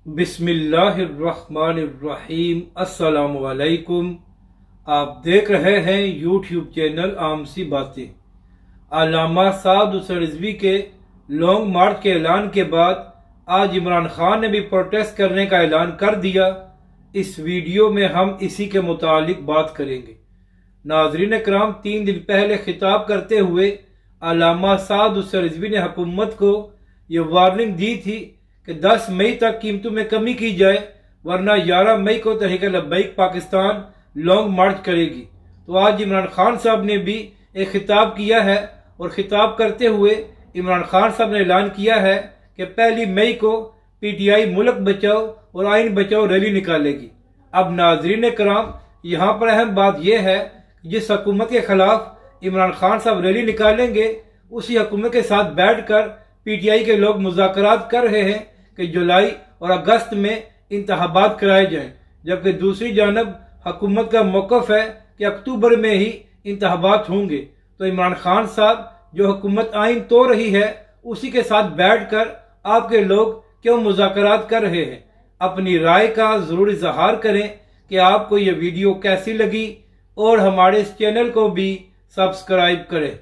बिस्मिल्लाहिर्रहमानिर्रहीम। अस्सलामुअलैकुम। आप देख रहे हैं यूट्यूब चैनल आम सी बातें। अल्लामा साद रिजवी के लॉन्ग मार्च के ऐलान के बाद आज इमरान खान ने भी प्रोटेस्ट करने का ऐलान कर दिया। इस वीडियो में हम इसी के मुतालिक बात करेंगे। नाजरीन कराम, 3 दिन पहले खिताब करते हुए अल्लामा साद रिजवी ने हुकूमत को ये वार्निंग दी थी कि 10 मई तक कीमतों में कमी की जाए, वरना 11 मई को तहरीक लब्बैक पाकिस्तान लॉन्ग मार्च करेगी। तो आज इमरान खान साहब ने भी एक खिताब किया है और खिताब करते हुए इमरान खान साहब ने ऐलान किया है कि 1 मई को PTI मुल्क बचाओ और आइन बचाओ रैली निकालेगी। अब नाजरीन कराम, यहाँ पर अहम बात यह है कि जिस हुकूमत के खिलाफ इमरान खान साहब रैली निकालेंगे, उसी हुकूमत के साथ बैठकर PTI के लोग मुज़ाकरात कर रहे हैं कि जुलाई और अगस्त में इंतखाबात कराए जाएं, जबकि दूसरी जानब हुकूमत का मौक़िफ़ है कि अक्टूबर में ही इंतखाबात होंगे। तो इमरान खान साहब जो हुकूमत आइन तोड़ रही है, उसी के साथ बैठकर आपके लोग क्यों मुज़ाकरात कर रहे हैं? अपनी राय का ज़रूर इज़हार करें कि आपको ये वीडियो कैसी लगी और हमारे इस चैनल को भी सब्सक्राइब करें।